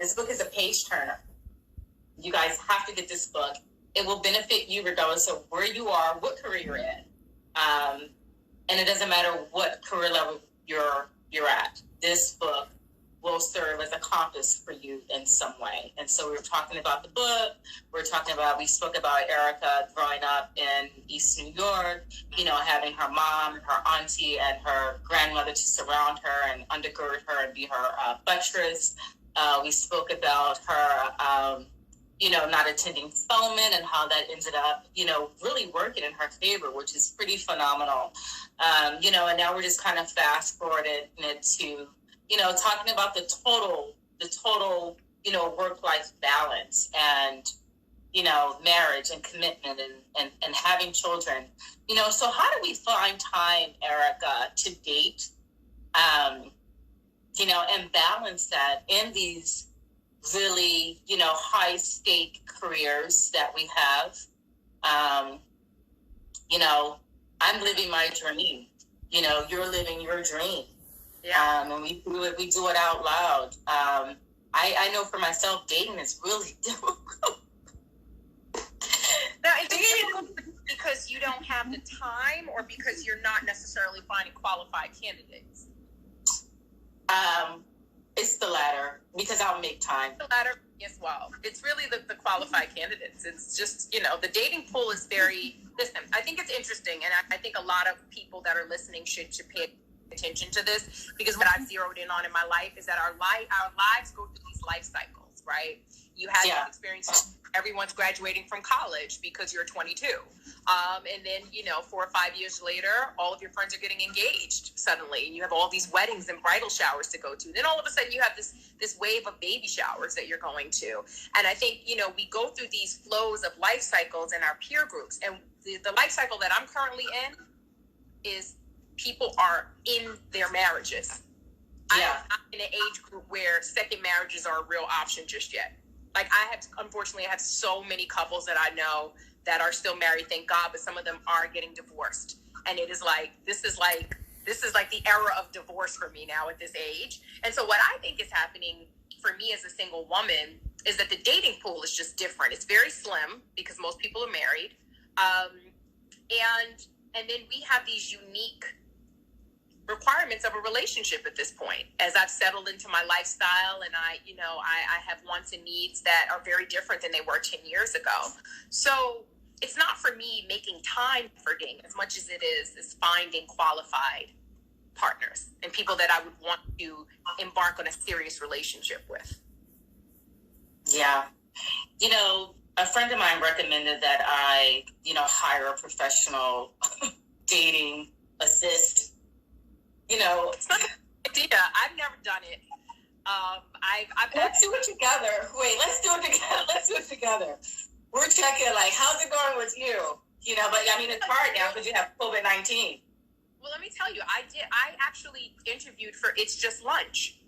this book is a page turner. You guys have to get this book. It will benefit you regardless of where you are, what career you're in. And it doesn't matter what career level you're at. This book will serve as a compass for you in some way. And so we were talking about the book. We spoke about Erica growing up in East New York, having her mom, her auntie, and her grandmother to surround her and undergird her and be her buttress. We spoke about her, not attending Spelman and how that ended up, really working in her favor, which is pretty phenomenal. And now we're just kind of fast forwarding it to, talking about the total, work-life balance and, marriage and commitment and having children. So how do we find time, Erica, to date, and balance that in these really, high-stake careers that we have? I'm living my dream. You're living your dream. Yeah. And we do it out loud. I know for myself, dating is really difficult. Now, is it difficult because you don't have the time, or because you're not necessarily finding qualified candidates? It's the latter, because I'll make time. The latter as well. It's really the qualified candidates. It's just, the dating pool is listen, I think it's interesting, and I think a lot of people that are listening should pay attention to this, because what I've zeroed in on in my life is that our lives go through these life cycles, right? You have these experiences. Everyone's graduating from college because you're 22. And then, 4 or 5 years later, all of your friends are getting engaged suddenly. And you have all these weddings and bridal showers to go to. Then all of a sudden you have this wave of baby showers that you're going to. And I think, we go through these flows of life cycles in our peer groups. And the life cycle that I'm currently in is people are in their marriages. Yeah. I'm in an age group where second marriages are a real option just yet. Like unfortunately, I have so many couples that I know that are still married, thank God, but some of them are getting divorced. And it is like, this is like the era of divorce for me now at this age. And so what I think is happening for me as a single woman is that the dating pool is just different. It's very slim because most people are married. And then we have these unique requirements of a relationship at this point. As I've settled into my lifestyle, and I have wants and needs that are very different than they were 10 years ago. So it's not for me making time for dating as much as it is finding qualified partners and people that I would want to embark on a serious relationship with. Yeah. A friend of mine recommended that I, hire a professional dating assist. It's not an idea. I've never done it. Let's do it together. Wait, let's do it together. We're checking, how's it going with you? But it's hard now because you have COVID-19. Well, let me tell you, I actually interviewed for It's Just Lunch.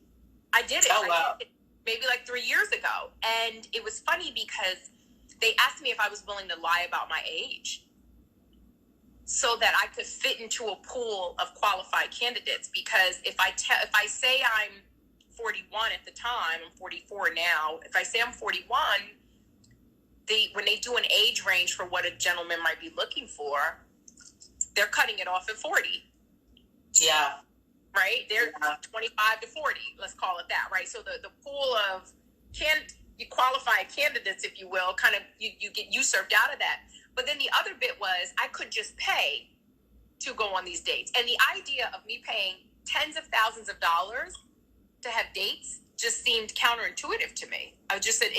I did it. Oh, wow. I did it maybe 3 years ago. And it was funny because they asked me if I was willing to lie about my age so that I could fit into a pool of qualified candidates. Because if I say I'm 41 at the time, I'm 44 now. If I say I'm 41, when they do an age range for what a gentleman might be looking for, they're cutting it off at 40. Yeah. Right? They're 25 to 40. Let's call it that, right? So the pool of qualified candidates, if you will, kind of you get usurped out of that. But then the other bit was I could just pay to go on these dates. And the idea of me paying tens of thousands of dollars to have dates just seemed counterintuitive to me. I just said,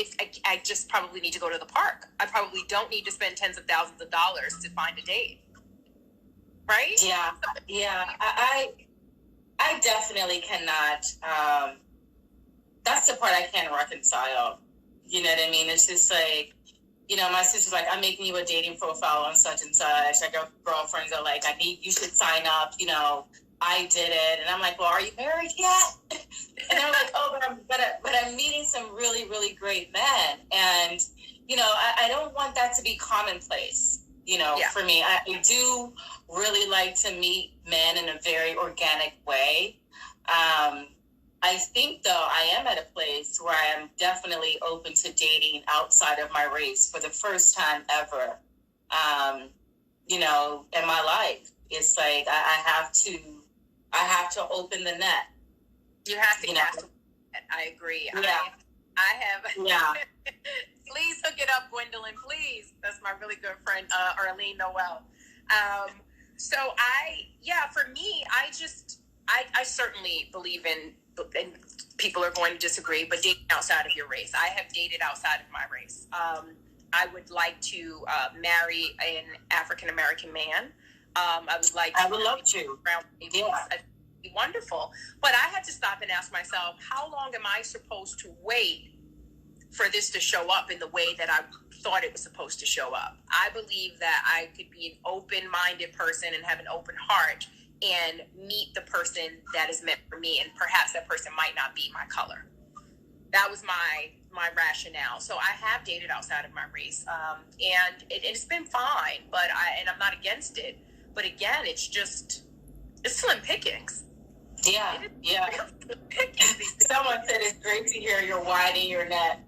I just probably need to go to the park. I probably don't need to spend tens of thousands of dollars to find a date. Right? Yeah. Yeah. I definitely cannot. That's the part I can't reconcile. You know what I mean? It's just like, my sister's like, I'm making you a dating profile on such and such. Like, our girlfriends are like, you should sign up. I did it. And I'm like, well, are you married yet? And they're like, oh, but I'm meeting some really, really great men. And, I don't want that to be commonplace, for me. I do really like to meet men in a very organic way. I think, though, I am at a place where I am definitely open to dating outside of my race for the first time ever. You know, in my life, it's like I have to open the net. You have to. You know? I agree. Yeah. I have. Yeah. Please hook it up, Gwendolyn. Please. That's my really good friend, Arlene Noel. So for me, I certainly believe in, and people are going to disagree, but dating outside of your race. I have dated outside of my race. I would like to marry an African-American man. I would love to. Around babies. Yeah. It'd be wonderful. But I had to stop and ask myself, how long am I supposed to wait for this to show up in the way that I thought it was supposed to show up? I believe that I could be an open-minded person and have an open heart and meet the person that is meant for me, and perhaps that person might not be my color. That was my rationale. So I have dated outside of my race, and it's been fine. But I'm not against it. But again, it's slim pickings. Yeah. Someone said it's great to hear you're widening your net.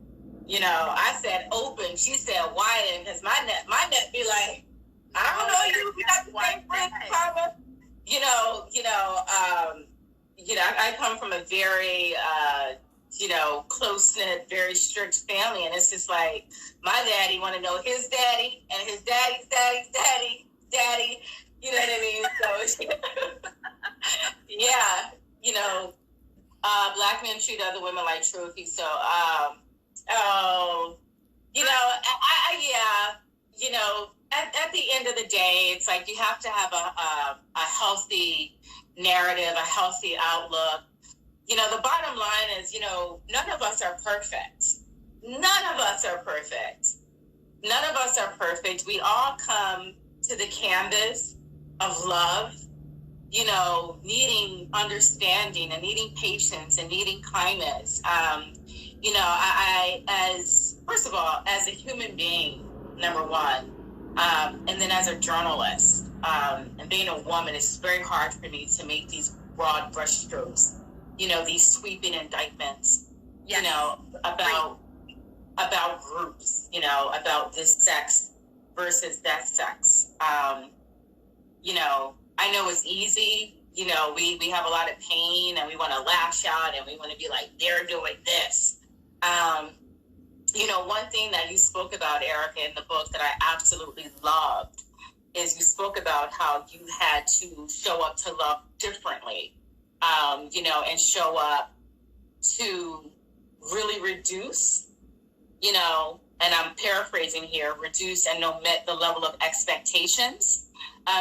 You know, I said open. She said widen, because my net be like, I don't know you. We got the same friends, Carla. I come from a very, close-knit, very strict family. And it's just like, my daddy want to know his daddy and his daddy's daddy. You know what I mean? So, yeah, black men treat other women like trophies. So, at the end of the day, it's like you have to have a healthy narrative, a healthy outlook. The bottom line is, none of us are perfect. None of us are perfect. We all come to the canvas of love, needing understanding and needing patience and needing kindness. First of all, as a human being, number one, and then as a journalist, and being a woman, it's very hard for me to make these broad brushstrokes, these sweeping indictments, yes. About groups, about this sex versus that sex. I know it's easy. We have a lot of pain and we want to lash out and we want to be like, they're doing this. One thing that you spoke about, Erica, in the book that I absolutely loved is you spoke about how you had to show up to love differently, and show up to really reduce, and I'm paraphrasing here, reduce and omit the level of expectations,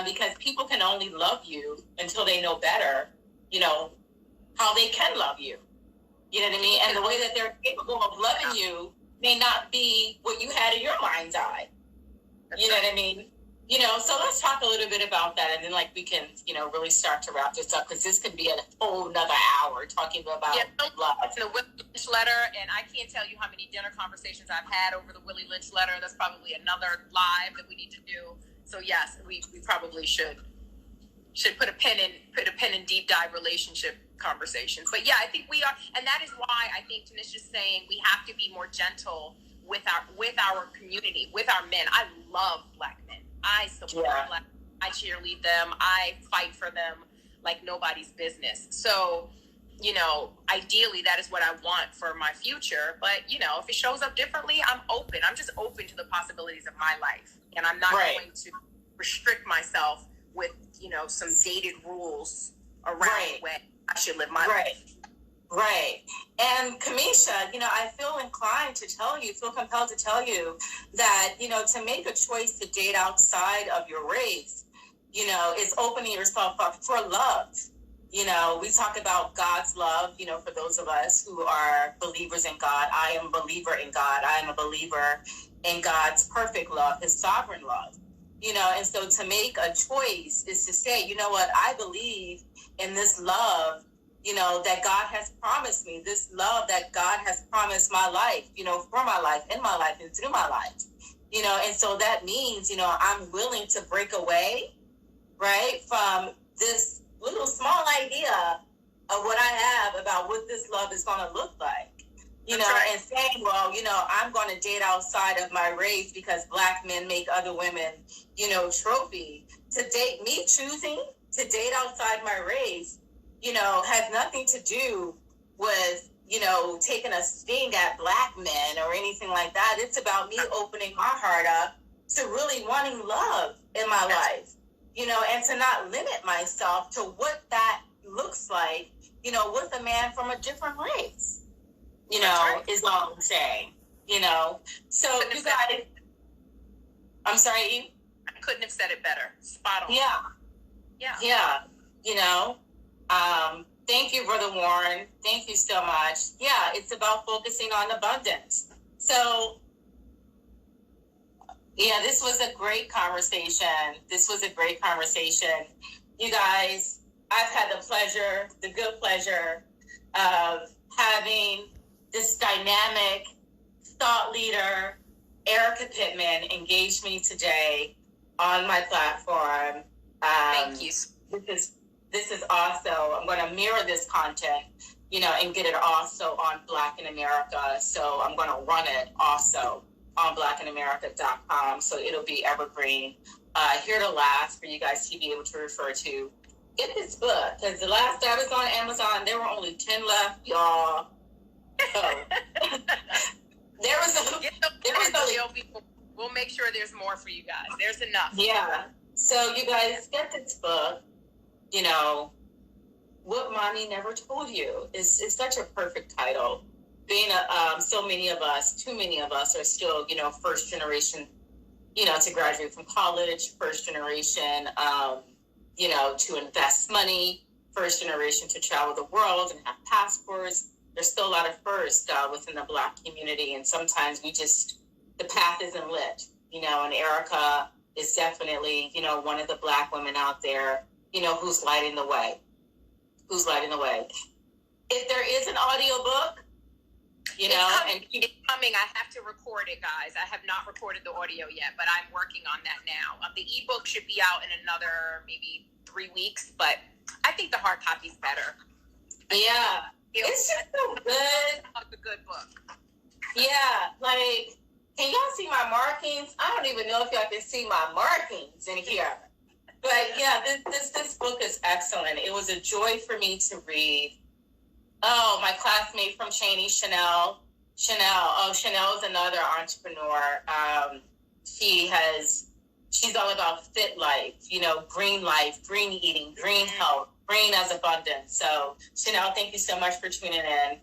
because people can only love you until they know better, how they can love you. You know what I mean? And the way that they're capable of loving you may not be what you had in your mind's eye. You know what I mean? So let's talk a little bit about that, and then we can, really start to wrap this up, because this could be a whole another hour talking about love. The Willie Lynch letter, and I can't tell you how many dinner conversations I've had over the Willie Lynch letter. That's probably another live that we need to do. So yes, we probably should put a pin in deep dive relationship conversations. But yeah, I think we are, and that is why I think Tanisha's saying we have to be more gentle with our community, with our men. I love black men. I support black men. I cheerlead them. I fight for them like nobody's business. So, ideally that is what I want for my future. But, if it shows up differently, I'm open. I'm just open to the possibilities of my life. And I'm not going to restrict myself with, some dated rules around the way I should live my life. Right. And Kamisha, I feel compelled to tell you that, to make a choice to date outside of your race, is opening yourself up for love. We talk about God's love, for those of us who are believers in God. I am a believer in God. I am a believer in God's perfect love, his sovereign love. And so to make a choice is to say, I believe in this love, that God has promised me, this love that God has promised my life, for my life, in my life, and through my life, and so that means, I'm willing to break away, right, from this little small idea of what I have about what this love is going to look like. You know, and saying, well, you know, I'm going to date outside of my race because Black men make other women, you know, trophy. To date, me choosing to date outside my race, you know, has nothing to do with, you know, taking a sting at Black men or anything like that. It's about me opening my heart up to really wanting love in my life, you know, and to not limit myself to what that looks like, you know, with a man from a different race. You know, is all I'm saying, you know. So you guys, I'm sorry, I couldn't have said it better. Spot on. Yeah. You know, thank you, Brother Warren. Thank you so much. Yeah, it's about focusing on abundance. So, yeah, this was a great conversation. You guys, I've had the good pleasure of having this dynamic thought leader, Erica Pittman, engaged me today on my platform. Thank you. This is also, I'm going to mirror this content, you know, and get it also on Black in America. So I'm going to run it also on blackinamerica.com. So it'll be evergreen, here to last for you guys to be able to refer to. Get this book, because the last time I was on Amazon, there were only 10 left, y'all. So, we'll make sure there's more for you guys. There's enough. Yeah. So you guys get this book. You know, What Mommy Never Told You is such a perfect title. Being so many of us, too many of us, are still, you know, first generation, you know, to graduate from college, first generation, you know, to invest money, first generation to travel the world and have passports. There's still a lot of firsts within the Black community, and sometimes the path isn't lit, you know, and Erica is definitely, you know, one of the Black women out there, you know, who's lighting the way. If there is an audiobook, you know, it's coming. I have to record it, guys. I have not recorded the audio yet, but I'm working on that now. The ebook should be out in another maybe 3 weeks, but I think the hard copy's better. Yeah. It's just so good. A good book. Yeah, like, can y'all see my markings? I don't even know if y'all can see my markings in here. But yeah, this book is excellent. It was a joy for me to read. Oh, my classmate from Cheney, Chanel. Oh, Chanel is another entrepreneur. She's all about fit life, you know, green life, green eating, green health. Green as abundance. So, Chanel, thank you so much for tuning in.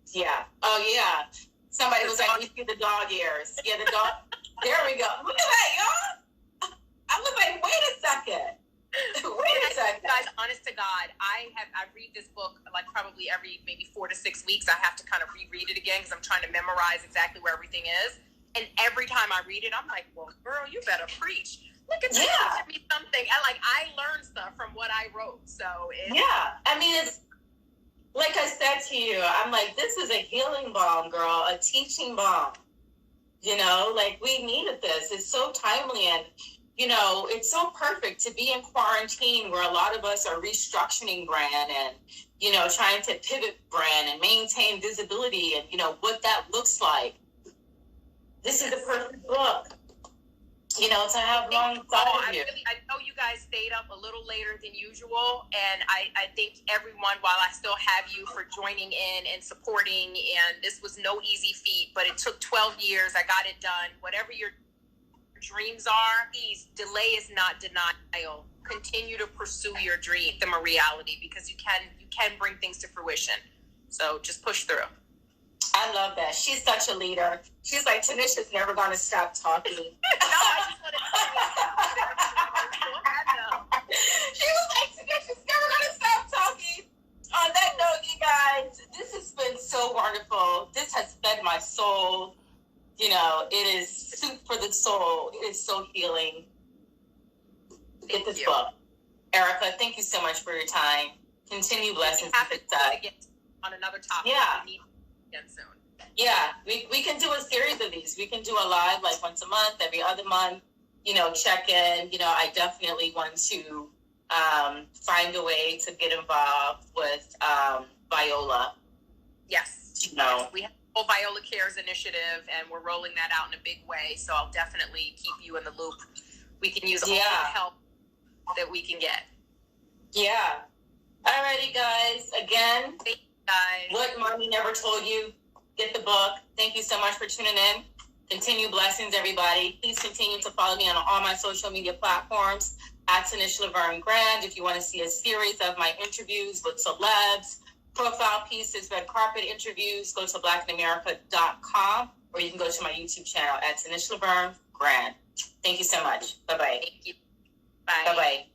Yeah. Oh, yeah. Somebody was like, we see the dog ears. Yeah, the dog. There we go. Look at that, y'all. I was like, wait a second. Guys, honest to God, I read this book like probably every maybe 4 to 6 weeks. I have to kind of reread it again because I'm trying to memorize exactly where everything is. And every time I read it, I'm like, well, girl, you better preach. Look at this. Give me something. I learned stuff from what I wrote. So I mean, it's like I said to you, I'm like, this is a healing balm, girl, a teaching balm. You know, like, we needed this. It's so timely, and you know, it's so perfect to be in quarantine where a lot of us are restructuring brand and, you know, trying to pivot brand and maintain visibility and, you know, what that looks like. This is a perfect book. You know, to have long thought of you. I know you guys stayed up a little later than usual, and I thank everyone, while I still have you, for joining in and supporting. And this was no easy feat, but it took 12 years. I got it done. Whatever your dreams are, please, delay is not denial. Continue to pursue your dream, them a reality, because you can bring things to fruition. So just push through. I love that. She's such a leader. She's like, Tanisha's never going to stop talking. No, I just want to She was like, Tanisha's never going to stop talking. On that note, you guys, this has been so wonderful. This has fed my soul. You know, it is soup for the soul. It is so healing. Get this book. Erica, thank you so much for your time. Continue blessings. On another topic. Yeah. Soon. Yeah, we can do a series of these. We can do a live like once a month, every other month, you know, check in. You know, I definitely want to find a way to get involved with Viola. Yes. No. We have the whole Viola Cares initiative, and we're rolling that out in a big way. So I'll definitely keep you in the loop. We can use all the help that we can get. Yeah. Alrighty, guys. Again, thank you, guys. What Mommy Never Told You. Get the book. Thank you so much for tuning in. Continue blessings, everybody. Please continue to follow me on all my social media platforms at Tanisha Laverne Grand. If you want to see a series of my interviews with celebs, profile pieces, red carpet interviews, go to blackandamerica.com, or you can go to my YouTube channel at Tanisha Laverne Grand. Thank you so much. Bye-bye. Thank you. Bye. Bye-bye.